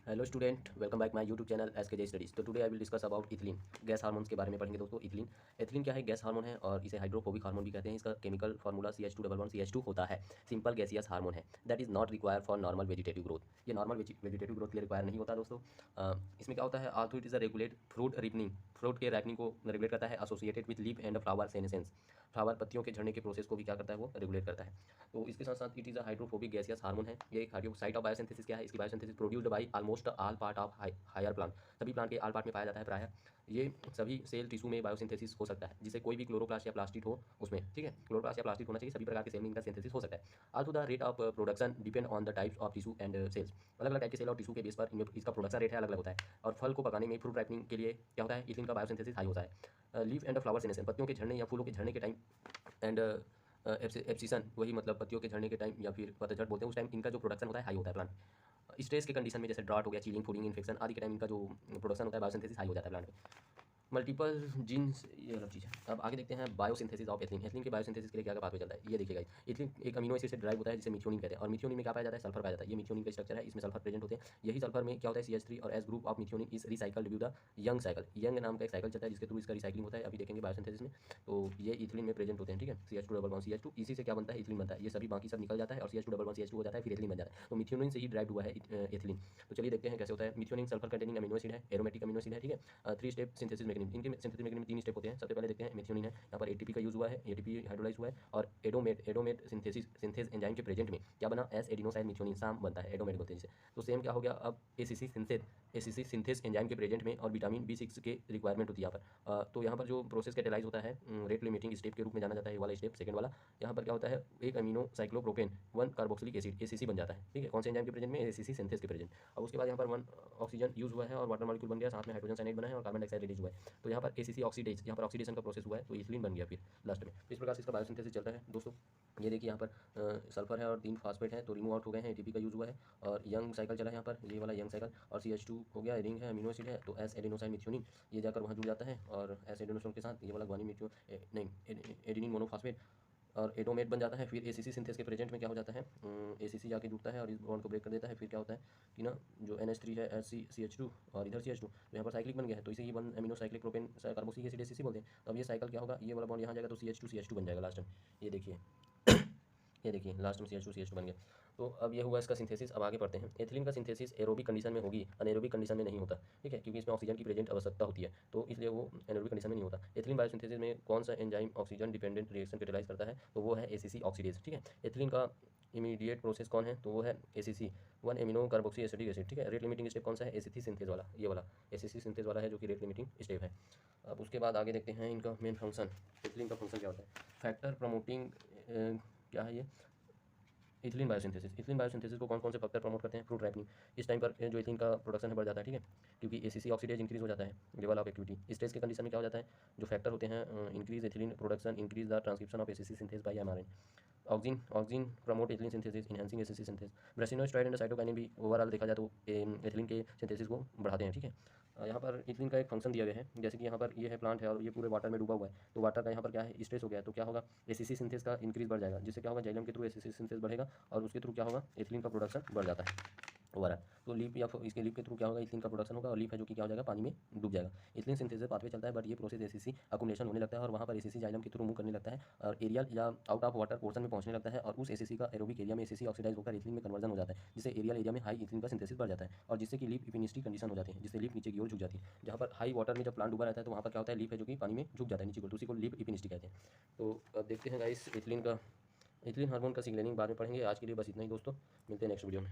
Hello student, welcome back my YouTube channel S के जे studies. तो today I will discuss about ethylene, gas hormones के बारे में पढ़ेंगे दोस्तों। इथिलीन क्या है? गैस हार्मोन है और इसे हाइड्रोफोबिक हार्मोन भी कहते हैं। इसका केमिकल फार्मूला CH211CH2 होता है। सिंपल गैसियस हार्मोन है that is not require for normal vegetative growth. ये नॉर्मल वेजिटेटिव ग्रोथ के लिए रिक्वायर नहीं होता दोस्तों। इसमें क्या होता है? Also it is a regulate fruit ripening, fruit के रैपनिंग को रेगुलेट करता है। Associated with leaf and flower senescence, flower पत्तियों के झड़ने के प्रोसेस को भी क्या करता है? वो रेगुलेट करता है। तो इसके साथ साथ it is a hydrophobic gaseous hormone है। ये एक साइट ऑफ बायोसिंथेसिस क्या है? इसकी biosynthesis produced by almost all part of higher plant. सभी प्लांट के आल पार्ट में पाया जाता है प्रायः। ये सभी सेल टिश्यू में बायोसिंथेसिस हो सकता है, जिसे कोई भी क्लोरोप्लास्ट या प्लास्टिड हो उसमें, ठीक है। क्लोरोप्लास्ट या प्लास्टिड होना चाहिए, सभी प्रकार के सेल में इनका सिंथेसिस हो सकता है। Also the rate of production depend on the types of tissue and cells. अलग अलग टाइप के सेल और टिश्यू के बेस पर इसका प्रोडक्शन रेट है अलग अलग होता है। और फल को पकाने में, फ्रूट राइपनिंग के लिए क्या होता है? इथिलीन का बायोसिंथेसिस हाई होता है। लीफ एंड फ्लावर सेनेशन, पत्तियों के झड़ने या फूलों के झड़ने के टाइम एंड एब्सिशन, वही मतलब पत्तियों के झड़ने के टाइम या फिर पतझड़ बोलते हैं, उस टाइम इनका जो प्रोडक्शन होता है हाई होता है प्लांट। स्ट्रेस के कंडीशन में, जैसे ड्राउट हो गया, चीलिंग, फूडिंग, इन्फेक्शन आदि के टाइम इनका जो प्रोडक्शन होता है बायोसिंथेसिस हाई हो जाता है प्लांट में। मल्टीपल जीन्स, ये अलग चीज़ है। अब आगे देखते हैं बायोसिंथेसिस ऑफ एथिलीन। एथिलीन के बायोसिंथेसिस के लिए क्या क्या पाथवे चलता है ये देखिएगा। एथिलीन एक अमीनो एसिड से ड्राइव होता है जिसे मिथ्योनिन कहते हैं। और मिथ्योनिन में क्या पाया जाता है? सल्फर पाया जाता है। ये मिथ्योनिन का स्ट्रक्चर है, इसमें सल्फर प्रेजेंट होते हैं। यही सल्फर में क्या होता है? CH3 और S group of methionine is recycled due the young cycle. Young नाम का एक साइकिल चलता है जिसके थ्रू इसका रिसाइकलिंग होता है, अभी देखेंगे बायोसिंथेसिस में। तो ये इथिलीन में प्रेजेंट होते हैं, ठीक है। CH211CH2, इसी से क्या बनता है? इथिलीन बनता है। ये सभी बाकी सब निकल जाता है और CH211CH2 हो जाता है, फिर एथिलीन बन जाता है। तो मिथ्योनिन से ही ड्राइव हुआ है एथिलीन। तो चलिए देखते हैं कैसे होता है। Methionine sulphur containing amino acid है, एरोमेटिक अमीनो एसिड है, ठीक है। 3 स्टेप सिंथेसिस मैकेनिज्म। इनके सिंथेसिस मैकेनिज्म 3 स्टेप होते हैं। सबसे पहले देखते हैं मिथ्योनिन है, यहाँ पर ATP का यूज हुआ है, ATP हाइड्रोलाइज हुआ है। और एडोमेट सिंथेस एंजाइम के प्रेजेंट में क्या बना? एस एडिनोसाइन मिथ्योनिन साम बनता है, एडोमेट बोलते हैं जिसे। तो सेम क्या हो गया अब? ACC सिंथेस एंजाइम के प्रेजेंट में और विटामिन B6 के रिक्वायरमेंट होती है यहाँ पर। तो यहाँ पर जो प्रोसेस कैटेलाइज होता है रेट लिमिटिंग स्टेप के रूप में जाना जाता है, ये वाला स्टेप सेकंड वाला। यहाँ पर क्या होता है? एक amino cyclopropane 1 carboxylic acid ACC बन जाता है, ठीक है। कौन से एंजाइम के प्रेजेंट में? ACC सिंथेस के प्रेजेंट। और उसके बाद यहाँ पर 1 ऑक्सीजन यूज हुआ है और वाटर मॉलिक्यूल बन गया, साथ में हाइड्रोजन साइनाइड बना है और कार्बन डाइऑक्साइड रिलीज हुआ है। तो यहाँ पर ACC ऑक्सीडेज, यहाँ पर ऑक्सीडेशन का प्रोसेस हुआ है, तो इथिलीन बन गया फिर लास्ट में। तो इस प्रकार से इसका बायोसिंथेसिस चलता है दोस्तों। ये देखिए यहाँ पर सल्फर है और 3 फास्फेट है, तो रिमूव आउट हो गए हैं, ATP का यूज हुआ है। और यंग साइकिल चला है यहाँ पर, ये वाला यंग साइकिल। और CH2 हो गया, रिंग है, अमीनो एसिड है, तो एस एडेनोसाइन मिथ्योनिन ये जाकर वहाँ जुड़ जाता है। और एस एडेनोसिन के साथ ये वाला ग्वानिन मिथ्यो नहीं एडेनिन मोनोफॉस्फेट और एडोमेट बन जाता है। फिर ACC सिंथेस के प्रेजेंट में क्या हो जाता है? ACC जाके जुड़ता है और इस बॉन्ड को ब्रेक कर देता है। फिर क्या होता है कि ना, जो NH3 है, CH2 और इधर CH2, तो यहाँ पर साइक्लिक बन गया है, तो इसे ही 1 amino cyclic propane carboxylic acid ACC बोलते हैं। तो अब ये साइकिल क्या होगा? ये वाला बॉन्ड यहाँ जाएगा तो CH2 बन जाएगा लास्ट में। ये देखिए ये देखिए लास्ट में CH2 बन गया। तो अब ये हुआ इसका सिंथेसिस। अब आगे पढ़ते हैं। एथिलीन का सिंथेसिस एरोबिक कंडीशन में होगी, अनएरोबिक कंडीशन में नहीं होता, ठीक है, क्योंकि इसमें ऑक्सीजन की प्रेजेंट आवश्यकता होती है, तो इसलिए वो एनएरोबिक कंडीशन में नहीं होता। एथिलीन बायोसिंथेसिस में कौन सा enzyme oxygen dependent reaction catalyse करता है? तो वो है ACC ऑक्सीडेज, ठीक है। एथिलीन का इमीडिएट प्रोसेस कौन है? तो वो है ACC 1 amino carboxy acidic acid, ठीक है। रेट लिमिटिंग स्टेप कौन सा है? ACC सिंथेज वाला, ये वाला ACC सिंथेज वाला है जो कि रेट लिमिटिंग स्टेप है। अब उसके बाद आगे देखते हैं इनका मेन फंक्शन। एथिलीन का फंक्शन क्या होता है? फैक्टर प्रमोटिंग क्या है ये? इथिलीन बायोसिंथेसिस को कौन कौन से फैक्टर प्रमोट करते हैं? Fruit ripening. इस टाइम पर जो इथिलीन का प्रोडक्शन है बढ़ जाता है, ठीक है, क्योंकि ACC ऑक्सीडेज इंक्रीज हो जाता है, लेवल ऑफ एक्टिविटी। स्ट्रेस के कंडीशन में क्या हो जाता है? जो फैक्टर होते हैं increase ethylene production, increase the transcription of ACC synthase by mRNA। Auxin promote ethylene synthesis, enhancing ACC synthase. Brassinosteroid and cytokinin भी ओवरऑल देखा जाए तो एथिलीन के सिंथेसिस को बढ़ाते हैं, ठीक है। यहाँ पर इथिलीन का एक फंक्शन दिया गया है, जैसे कि यहाँ पर ये है प्लांट है और ये पूरे वाटर में डूबा हुआ है, तो वाटर का यहाँ पर क्या है? स्ट्रेस हो गया है, तो क्या होगा? ACC सिंथेस का इंक्रीज बढ़ जाएगा, जिससे क्या होगा? जाइलम के थ्रू ACC सिंथेस बढ़ेगा और उसके थ्रू क्या होगा? एथिलीन का प्रोडक्शन बढ़ जाता है ओवरऑल। तो लीफ या इसके लीफ के थ्रू क्या होगा? इथिलीन का प्रोडक्शन होगा और लीफ है जो कि क्या हो जाएगा? पानी में डूब जाएगा। इथिलीन सिंथेसिस पाथवे चलता है, बट ये प्रोसेस ACC अकुमुलेशन होने लगता है और वहाँ पर ACC जाइलम के थ्रू मूव करने लगता है और एरियल या आउट ऑफ वाटर पोर्शन में पहुंचने लगता है और उस ACC का एरोबिक एरिया में ACC ऑक्सीडाइज होकर इथिलीन में कन्वर्जन हो जाता है, जिससे एरियल एरिया में हाई इथिलीन का सिंथेसिस बढ़ जाता है और जिससे कि लीफ इपिनिस्टी कंडीशन हो जाती है, जिससे लीफ नीचे की ओर झुक जाती है। जहाँ पर हाई वाटर में जब प्लांट डूबा रहता है तो वहाँ पर क्या होता है? लीफ है जो कि पानी में झुक जाता है नीचे को, तो उसी को लीफ इपिनिस्टी कहते हैं। तो अब देखते हैं गाइस इथिलीन हार्मोन का सिग्नलिंग बाद में पढ़ेंगे। आज के लिए बस इतना ही दोस्तों, मिलते हैं नेक्स्ट वीडियो में।